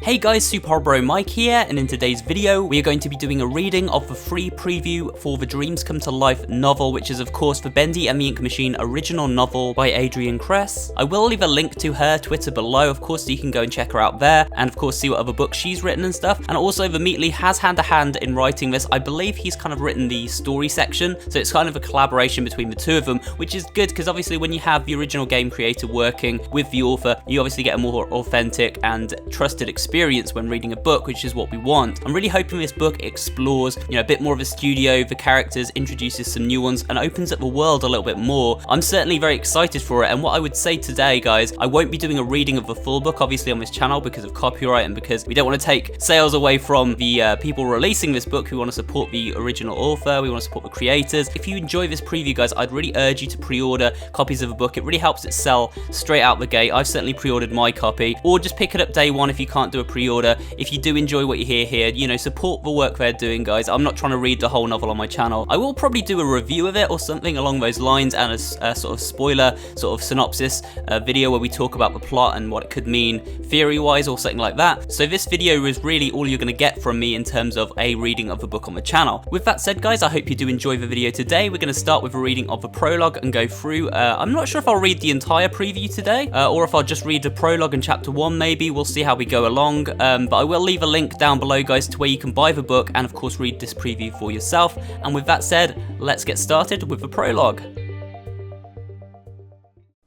Hey guys, SuperHorrorBro Mike here, and in today's video we are going to be doing a reading of the free preview for the Dreams Come to Life novel, which is of course the Bendy and the Ink Machine original novel by Adrienne Kress. I will leave a link to her Twitter below, of course, so you can go and check her out there, and of course see what other books she's written and stuff. And also TheMeatly has had a hand in writing this. I believe he's kind of written the story section, so it's kind of a collaboration between the two of them, which is good because obviously when you have the original game creator working with the author, you obviously get a more authentic and trusted experience when reading a book, which is what we want. I'm really hoping this book explores, a bit more of a studio, the characters, introduces some new ones, and opens up the world a little bit more. I'm certainly very excited for it, and what I would say today, guys, I won't be doing a reading of the full book, obviously, on this channel because of copyright and because we don't want to take sales away from the people releasing this book who want to support the original author, we want to support the creators. If you enjoy this preview, guys, I'd really urge you to pre-order copies of the book. It really helps it sell straight out the gate. I've certainly pre-ordered my copy, or just pick it up day one if you can't do a pre-order. If you do enjoy what you hear here, support the work they're doing, guys. I'm not trying to read the whole novel on my channel. I will probably do a review of it or something along those lines, and a sort of spoiler, sort of synopsis video where we talk about the plot and what it could mean theory-wise or something like that. So this video is really all you're going to get from me in terms of a reading of the book on the channel. With that said, guys, I hope you do enjoy the video today. We're going to start with a reading of the prologue and go through. I'm not sure if I'll read the entire preview today, or if I'll just read the prologue and chapter 1 maybe. We'll see how we go along. But I will leave a link down below, guys, to where you can buy the book and of course read this preview for yourself. And with that said, let's get started with the prologue.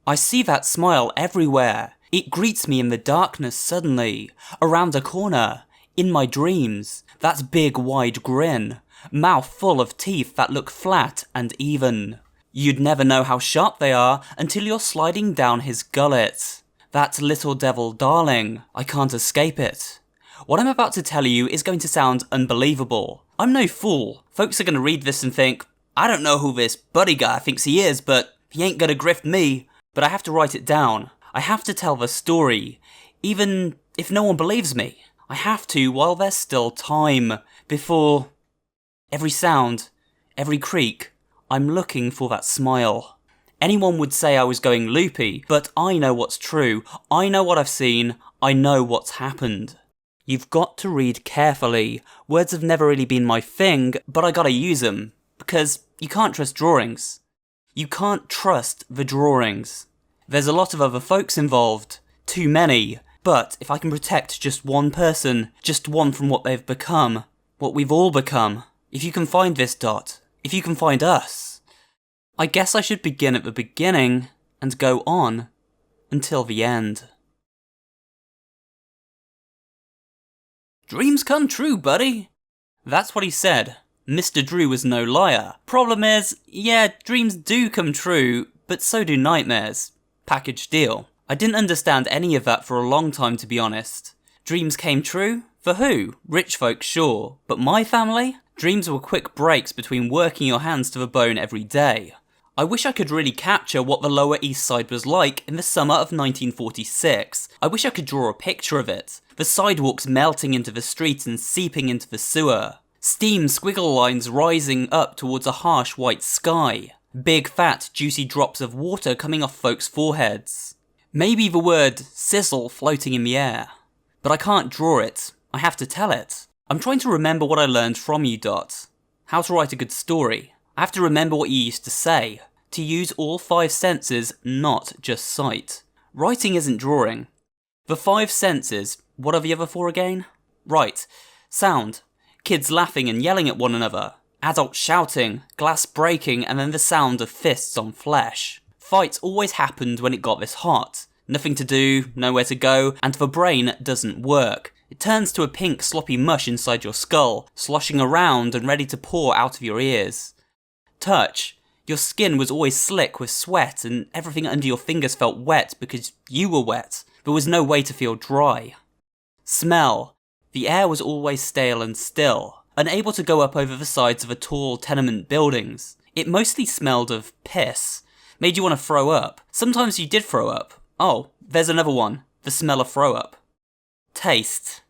I see that smile everywhere. It greets me in the darkness suddenly, around a corner, in my dreams. That big wide grin, mouth full of teeth that look flat and even. You'd never know how sharp they are until you're sliding down his gullet. That little devil darling, I can't escape it. What I'm about to tell you is going to sound unbelievable. I'm no fool. Folks are going to read this and think, I don't know who this buddy guy thinks he is, but he ain't gonna grift me. But I have to write it down. I have to tell the story, even if no one believes me. I have to while there's still time, before every sound, every creak, I'm looking for that smile. Anyone would say I was going loopy, but I know what's true. I know what I've seen. I know what's happened. You've got to read carefully. Words have never really been my thing, but I gotta use them. Because you can't trust drawings. You can't trust the drawings. There's a lot of other folks involved. Too many. But if I can protect just one person, just one from what they've become, what we've all become, if you can find this Dot, if you can find us, I guess I should begin at the beginning and go on until the end. Dreams come true, buddy. That's what he said. Mr. Drew was no liar. Problem is, yeah, dreams do come true, but so do nightmares. Package deal. I didn't understand any of that for a long time, to be honest. Dreams came true? For who? Rich folks, sure. But my family? Dreams were quick breaks between working your hands to the bone every day. I wish I could really capture what the Lower East Side was like in the summer of 1946. I wish I could draw a picture of it. The sidewalks melting into the streets and seeping into the sewer. Steam squiggle lines rising up towards a harsh white sky. Big fat juicy drops of water coming off folks' foreheads. Maybe the word sizzle floating in the air. But I can't draw it. I have to tell it. I'm trying to remember what I learned from you, Dot. How to write a good story. I have to remember what you used to say. To use all 5 senses, not just sight. Writing isn't drawing. The 5 senses, what are the other 4 again? Right. Sound. Kids laughing and yelling at one another. Adults shouting, glass breaking, and then the sound of fists on flesh. Fights always happened when it got this hot. Nothing to do, nowhere to go, and the brain doesn't work. It turns to a pink sloppy mush inside your skull, sloshing around and ready to pour out of your ears. Touch. Your skin was always slick with sweat and everything under your fingers felt wet because you were wet. There was no way to feel dry. Smell. The air was always stale and still, unable to go up over the sides of the tall tenement buildings. It mostly smelled of piss. Made you want to throw up. Sometimes you did throw up. Oh, there's another one. The smell of throw up. Taste.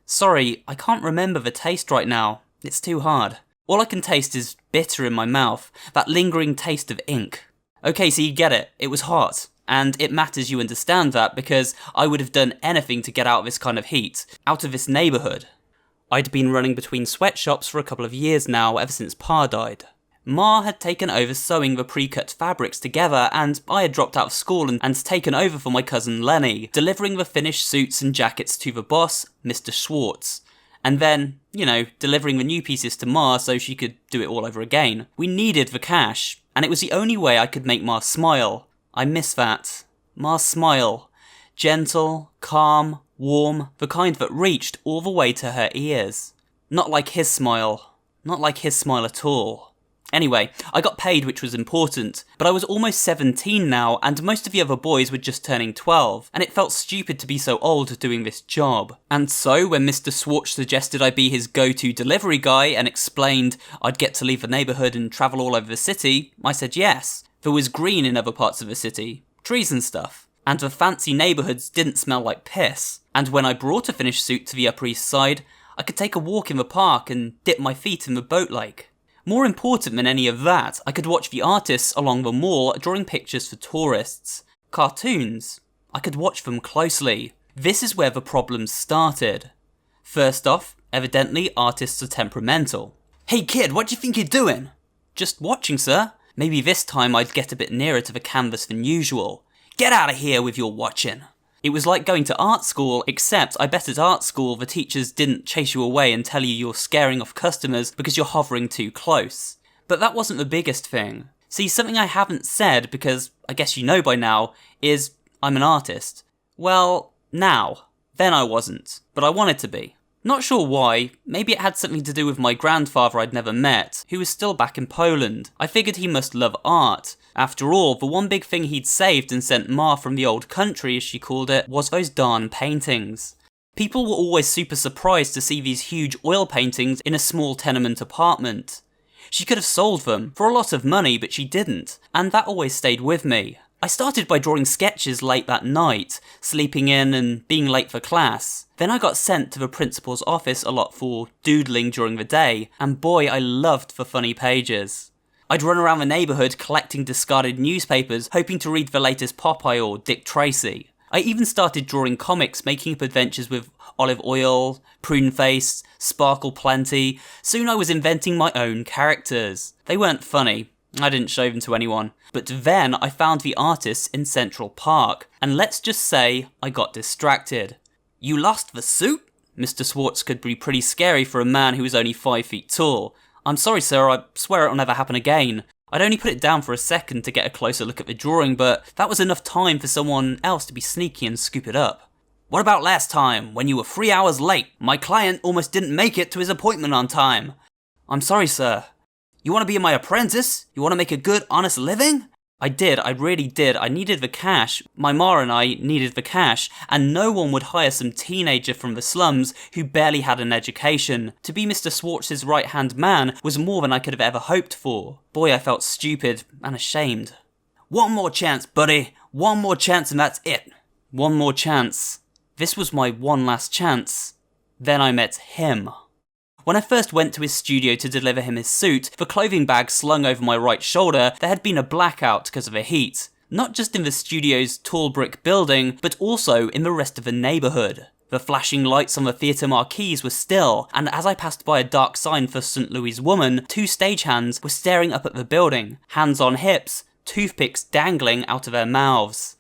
Sorry, I can't remember the taste right now. It's too hard. All I can taste is bitter in my mouth, that lingering taste of ink. Okay, so you get it. It was hot. And it matters you understand that, because I would have done anything to get out of this kind of heat, out of this neighbourhood. I'd been running between sweatshops for a couple of years now, ever since Pa died. Ma had taken over sewing the pre-cut fabrics together, and I had dropped out of school and taken over for my cousin Lenny, delivering the finished suits and jackets to the boss, Mr. Schwartz. And then, delivering the new pieces to Ma so she could do it all over again. We needed the cash, and it was the only way I could make Ma smile. I miss that. Ma's smile. Gentle, calm, warm, the kind that reached all the way to her ears. Not like his smile. Not like his smile at all. Anyway, I got paid, which was important, but I was almost 17 now, and most of the other boys were just turning 12, and it felt stupid to be so old doing this job. And so, when Mr. Schwartz suggested I be his go-to delivery guy and explained I'd get to leave the neighbourhood and travel all over the city, I said yes. There was green in other parts of the city, trees and stuff, and the fancy neighbourhoods didn't smell like piss. And when I brought a finished suit to the Upper East Side, I could take a walk in the park and dip my feet in the boat lake. More important than any of that, I could watch the artists along the mall drawing pictures for tourists. Cartoons. I could watch them closely. This is where the problems started. First off, evidently artists are temperamental. "Hey kid, what do you think you're doing?" "Just watching, sir." Maybe this time I'd get a bit nearer to the canvas than usual. "Get out of here with your watching." It was like going to art school, except I bet at art school the teachers didn't chase you away and tell you you're scaring off customers because you're hovering too close. But that wasn't the biggest thing. See, something I haven't said, because I guess you know by now, is I'm an artist. Well, now. Then I wasn't, but I wanted to be. Not sure why, maybe it had something to do with my grandfather I'd never met, who was still back in Poland. I figured he must love art. After all, the one big thing he'd saved and sent Ma from the old country, as she called it, was those darn paintings. People were always super surprised to see these huge oil paintings in a small tenement apartment. She could have sold them for a lot of money, but she didn't, and that always stayed with me. I started by drawing sketches late that night, sleeping in and being late for class. Then I got sent to the principal's office a lot for doodling during the day, and boy, I loved the funny pages. I'd run around the neighbourhood collecting discarded newspapers, hoping to read the latest Popeye or Dick Tracy. I even started drawing comics, making up adventures with Olive Oil, Prune Face, Sparkle Plenty. Soon I was inventing my own characters. They weren't funny. I didn't show them to anyone. But then I found the artists in Central Park, and let's just say I got distracted. "You lost the suit?" Mr. Schwartz could be pretty scary for a man who was only 5 feet tall. "I'm sorry, sir, I swear it'll never happen again." I'd only put it down for a second to get a closer look at the drawing, but that was enough time for someone else to be sneaky and scoop it up. "What about last time, when you were 3 hours late? My client almost didn't make it to his appointment on time." "I'm sorry, sir." "You want to be my apprentice? You want to make a good, honest living?" I really did. I needed the cash. My ma and I needed the cash, and no one would hire some teenager from the slums who barely had an education. To be Mr. Schwartz's right-hand man was more than I could have ever hoped for. Boy, I felt stupid and ashamed. "One more chance, buddy. One more chance and that's it." One more chance. This was my one last chance. Then I met him. When I first went to his studio to deliver him his suit, the clothing bag slung over my right shoulder, there had been a blackout because of the heat. Not just in the studio's tall brick building, but also in the rest of the neighbourhood. The flashing lights on the theatre marquees were still, and as I passed by a dark sign for St. Louis Woman, 2 stagehands were staring up at the building, hands on hips, toothpicks dangling out of their mouths.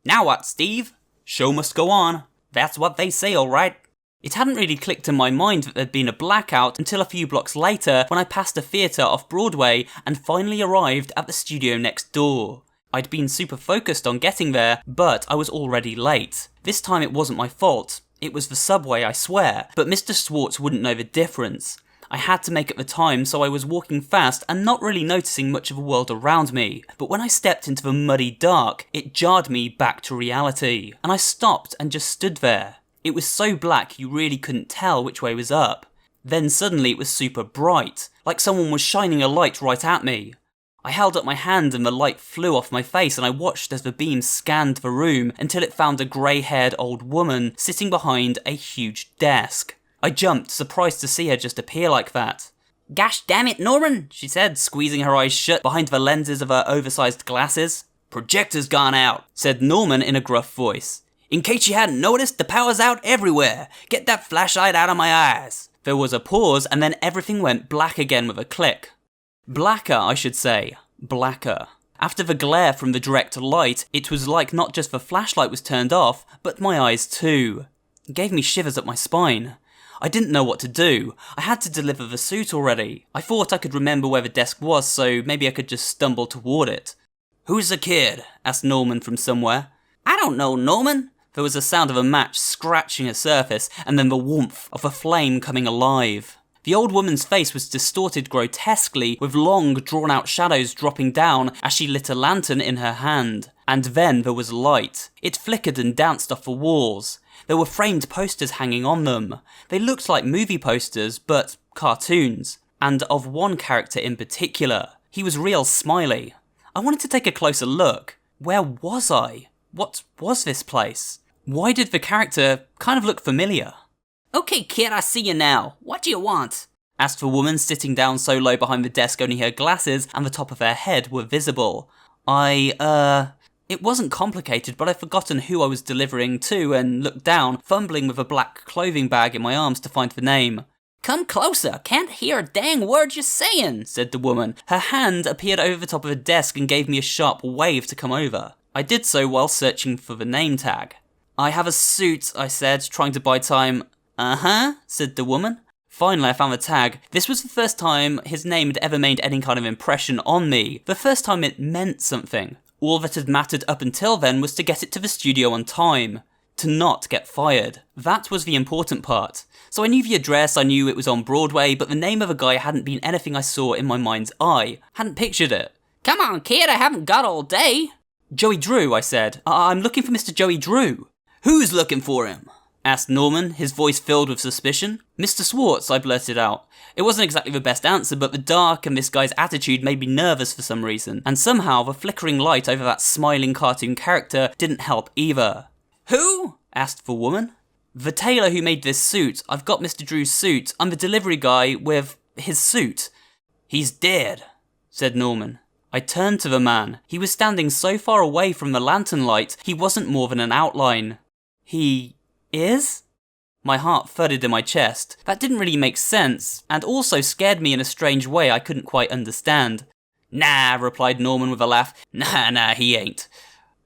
"Now what, Steve?" "Show must go on." "That's what they say, alright." It hadn't really clicked in my mind that there'd been a blackout until a few blocks later when I passed a theatre off Broadway and finally arrived at the studio next door. I'd been super focused on getting there, but I was already late. This time it wasn't my fault. It was the subway, I swear, but Mr. Schwartz wouldn't know the difference. I had to make up the time, so I was walking fast and not really noticing much of the world around me. But when I stepped into the muddy dark, it jarred me back to reality, and I stopped and just stood there. It was so black you really couldn't tell which way was up. Then suddenly it was super bright, like someone was shining a light right at me. I held up my hand and the light flew off my face, and I watched as the beam scanned the room until it found a grey-haired old woman sitting behind a huge desk. I jumped, surprised to see her just appear like that. "Gosh damn it, Norman," she said, squeezing her eyes shut behind the lenses of her oversized glasses. "Projector's gone out," said Norman in a gruff voice. "In case you hadn't noticed, the power's out everywhere. Get that flashlight out of my eyes." There was a pause, and then everything went black again with a click. Blacker, I should say. Blacker. After the glare from the direct light, it was like not just the flashlight was turned off, but my eyes too. It gave me shivers up my spine. I didn't know what to do. I had to deliver the suit already. I thought I could remember where the desk was, so maybe I could just stumble toward it. "Who's the kid?" asked Norman from somewhere. "I don't know, Norman." There was the sound of a match scratching a surface, and then the warmth of a flame coming alive. The old woman's face was distorted grotesquely, with long, drawn-out shadows dropping down as she lit a lantern in her hand. And then there was light. It flickered and danced off the walls. There were framed posters hanging on them. They looked like movie posters, but cartoons. And of one character in particular. He was real smiley. I wanted to take a closer look. Where was I? What was this place? Why did the character kind of look familiar? "Okay, kid, I see you now. What do you want?" asked the woman sitting down so low behind the desk only her glasses and the top of her head were visible. It wasn't complicated, but I'd forgotten who I was delivering to and looked down, fumbling with a black clothing bag in my arms to find the name. "Come closer, can't hear a dang word you're saying," said the woman. Her hand appeared over the top of the desk and gave me a sharp wave to come over. I did so while searching for the name tag. "I have a suit," I said, trying to buy time. "Uh-huh," said the woman. Finally, I found the tag. This was the first time his name had ever made any kind of impression on me. The first time it meant something. All that had mattered up until then was to get it to the studio on time. To not get fired. That was the important part. So I knew the address, I knew it was on Broadway, but the name of a guy hadn't been anything I saw in my mind's eye. Hadn't pictured it. "Come on, kid, I haven't got all day." "Joey Drew," I said. "I'm looking for Mr. Joey Drew." "Who's looking for him?" asked Norman, his voice filled with suspicion. "Mr. Swartz," I blurted out. It wasn't exactly the best answer, but the dark and this guy's attitude made me nervous for some reason, and somehow the flickering light over that smiling cartoon character didn't help either. "Who?" asked the woman. "The tailor who made this suit. I've got Mr. Drew's suit. I'm the delivery guy with his suit." "He's dead," said Norman. I turned to the man. He was standing so far away from the lantern light, he wasn't more than an outline. "He is?" My heart thudded in my chest. That didn't really make sense, and also scared me in a strange way I couldn't quite understand. "Nah," replied Norman with a laugh. Nah, he ain't."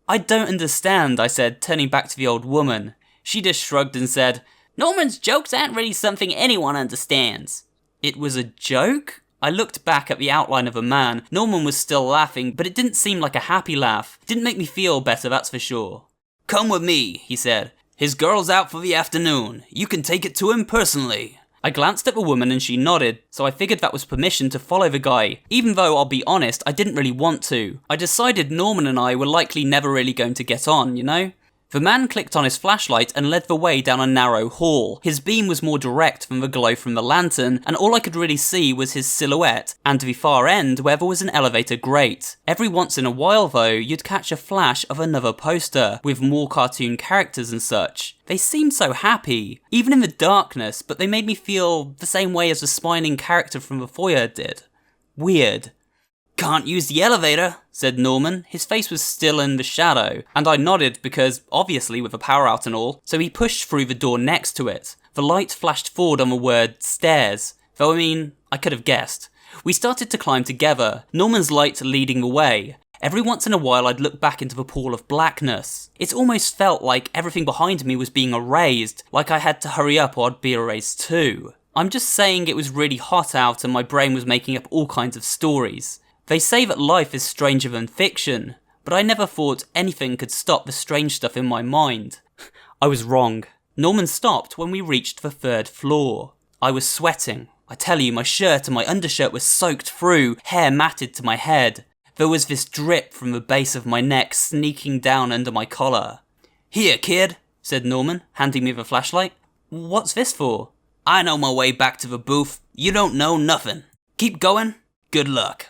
"I don't understand," I said, turning back to the old woman. She just shrugged and said, "Norman's jokes aren't really something anyone understands." It was a joke? I looked back at the outline of a man. Norman was still laughing, but it didn't seem like a happy laugh. It didn't make me feel better, that's for sure. "Come with me," he said. "His girl's out for the afternoon. You can take it to him personally." I glanced at the woman and she nodded, so I figured that was permission to follow the guy, even though, I'll be honest, I didn't really want to. I decided Norman and I were likely never really going to get on, you know? The man clicked on his flashlight and led the way down a narrow hall. His beam was more direct than the glow from the lantern, and all I could really see was his silhouette, and the far end where there was an elevator grate. Every once in a while though, you'd catch a flash of another poster, with more cartoon characters and such. They seemed so happy, even in the darkness, but they made me feel the same way as the smiling character from the foyer did. Weird. "Can't use the elevator," said Norman. His face was still in the shadow, and I nodded because, obviously with the power out and all, so he pushed through the door next to it. The light flashed forward on the word stairs, though I could have guessed. We started to climb together, Norman's light leading the way. Every once in a while I'd look back into the pool of blackness. It almost felt like everything behind me was being erased, like I had to hurry up or I'd be erased too. I'm just saying it was really hot out and my brain was making up all kinds of stories. They say that life is stranger than fiction, but I never thought anything could stop the strange stuff in my mind. I was wrong. Norman stopped when we reached the 3rd floor. I was sweating. I tell you, my shirt and my undershirt were soaked through, hair matted to my head. There was this drip from the base of my neck sneaking down under my collar. "Here, kid," said Norman, handing me the flashlight. "What's this for?" "I know my way back to the booth. You don't know nothing. Keep going. Good luck."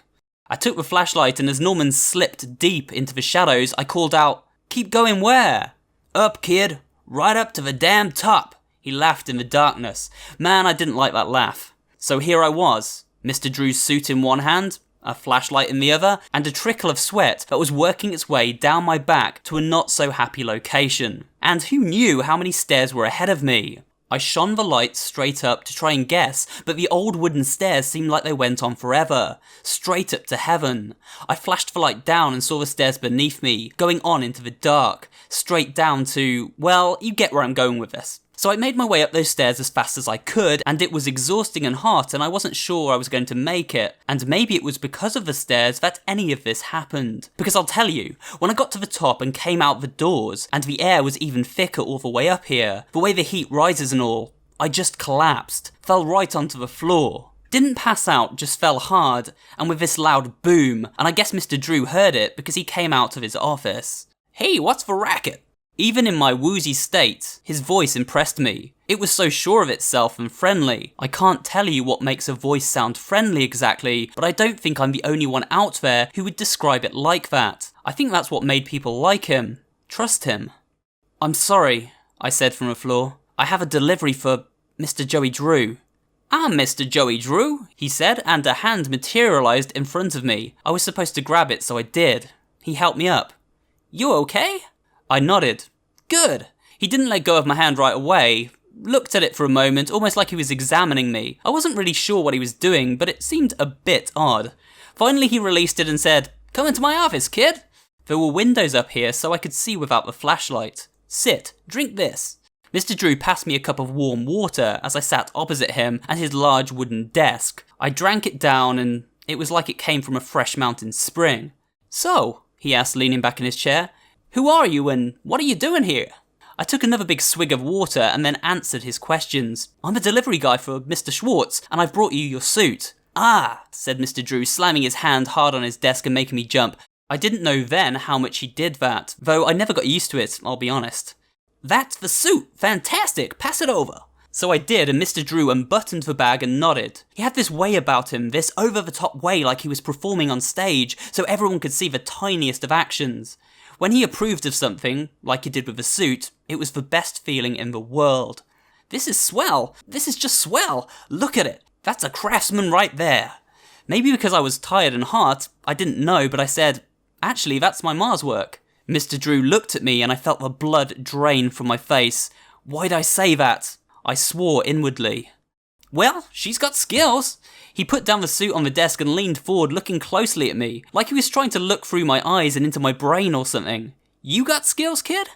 I took the flashlight and as Norman slipped deep into the shadows, I called out, "Keep going where?" "Up, kid. Right up to the damn top." He laughed in the darkness. Man, I didn't like that laugh. So here I was, Mr. Drew's suit in one hand, a flashlight in the other, and a trickle of sweat that was working its way down my back to a not so happy location. And who knew how many stairs were ahead of me? I shone the light straight up to try and guess, but the old wooden stairs seemed like they went on forever, straight up to heaven. I flashed the light down and saw the stairs beneath me, going on into the dark, straight down to, well, you get where I'm going with this. So I made my way up those stairs as fast as I could, and it was exhausting and hot, and I wasn't sure I was going to make it. And maybe it was because of the stairs that any of this happened. Because I'll tell you, when I got to the top and came out the doors, and the air was even thicker all the way up here, the way the heat rises and all, I just collapsed, fell right onto the floor. Didn't pass out, just fell hard, and with this loud boom, and I guess Mr. Drew heard it because he came out of his office. "Hey, what's the racket?" Even in my woozy state, his voice impressed me. It was so sure of itself and friendly. I can't tell you what makes a voice sound friendly exactly, but I don't think I'm the only one out there who would describe it like that. I think that's what made people like him, trust him. "I'm sorry," I said from the floor. "I have a delivery for Mr. Joey Drew." "I'm Mr. Joey Drew," he said, and a hand materialised in front of me. I was supposed to grab it, so I did. He helped me up. "You okay?" I nodded. "Good." He didn't let go of my hand right away, looked at it for a moment, almost like he was examining me. I wasn't really sure what he was doing, but it seemed a bit odd. Finally he released it and said, "Come into my office, kid." There were windows up here so I could see without the flashlight. "Sit, drink this." Mr. Drew passed me a cup of warm water as I sat opposite him and his large wooden desk. I drank it down and it was like it came from a fresh mountain spring. "So," he asked, leaning back in his chair, "who are you and what are you doing here?" I took another big swig of water and then answered his questions. "I'm a delivery guy for Mr. Schwartz, and I've brought you your suit." "Ah," said Mr. Drew, slamming his hand hard on his desk and making me jump. I didn't know then how much he did that, though I never got used to it, I'll be honest. "That's the suit! Fantastic! Pass it over!" So I did, and Mr. Drew unbuttoned the bag and nodded. He had this way about him, this over-the-top way like he was performing on stage, so everyone could see the tiniest of actions. When he approved of something, like he did with the suit, it was the best feeling in the world. "This is swell! This is just swell! Look at it! That's a craftsman right there!" Maybe because I was tired and hot, I didn't know, but I said, "Actually, that's my Ma's work." Mr. Drew looked at me and I felt the blood drain from my face. Why'd I say that? I swore inwardly. "Well, she's got skills." He put down the suit on the desk and leaned forward, looking closely at me, like he was trying to look through my eyes and into my brain or something. "You got skills, kid?"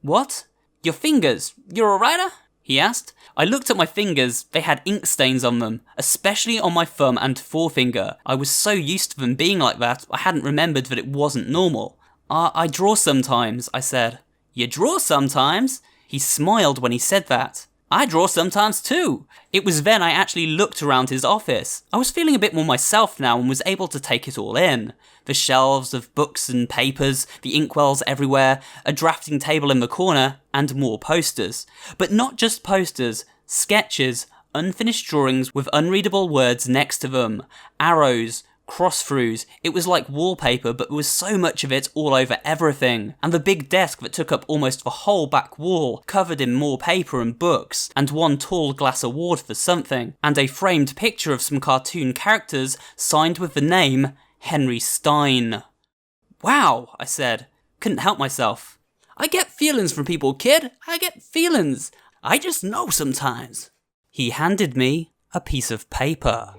"What?" "Your fingers. You're a writer?" he asked. I looked at my fingers. They had ink stains on them, especially on my thumb and forefinger. I was so used to them being like that, I hadn't remembered that it wasn't normal. I draw sometimes," I said. "You draw sometimes?" He smiled when he said that. "I draw sometimes too." It was then I actually looked around his office. I was feeling a bit more myself now and was able to take it all in. The shelves of books and papers, the inkwells everywhere, a drafting table in the corner, and more posters. But not just posters, sketches, unfinished drawings with unreadable words next to them, arrows, cross-throughs. It was like wallpaper, but there was so much of it all over everything. And the big desk that took up almost the whole back wall, covered in more paper and books, and one tall glass award for something, and a framed picture of some cartoon characters signed with the name Henry Stein. "Wow," I said. Couldn't help myself. "I get feelings from people, kid. I get feelings. I just know sometimes." He handed me a piece of paper.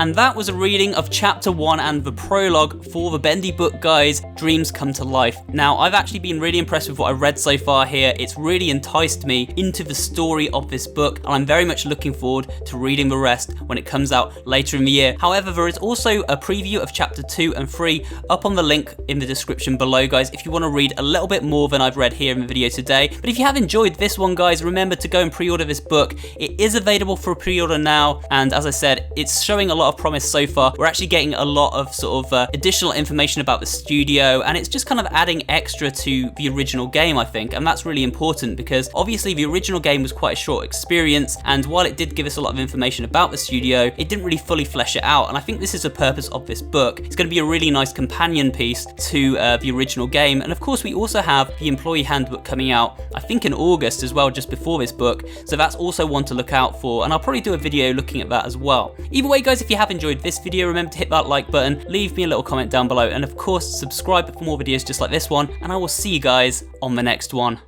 And that was a reading of Chapter 1 and the prologue for the Bendy book, guys, Dreams Come to Life. Now, I've actually been really impressed with what I've read so far here. It's really enticed me into the story of this book, and I'm very much looking forward to reading the rest when it comes out later in the year. However, there is also a preview of Chapter 2 and 3 up on the link in the description below, guys, if you want to read a little bit more than I've read here in the video today. But if you have enjoyed this one, guys, remember to go and pre-order this book. It is available for a pre-order now, and as I said, it's showing a lot of promise so far. We're actually getting a lot of sort of additional information about the studio, and it's just kind of adding extra to the original game, I think, and that's really important because obviously the original game was quite a short experience, and while it did give us a lot of information about the studio, it didn't really fully flesh it out, and I think this is the purpose of this book. It's going to be a really nice companion piece to the original game, and of course we also have the employee handbook coming out, I think in August as well, just before this book, so that's also one to look out for, and I'll probably do a video looking at that as well. Either way, guys, if you have enjoyed this video, remember to hit that like button, leave me a little comment down below, and of course subscribe for more videos just like this one, and I will see you guys on the next one.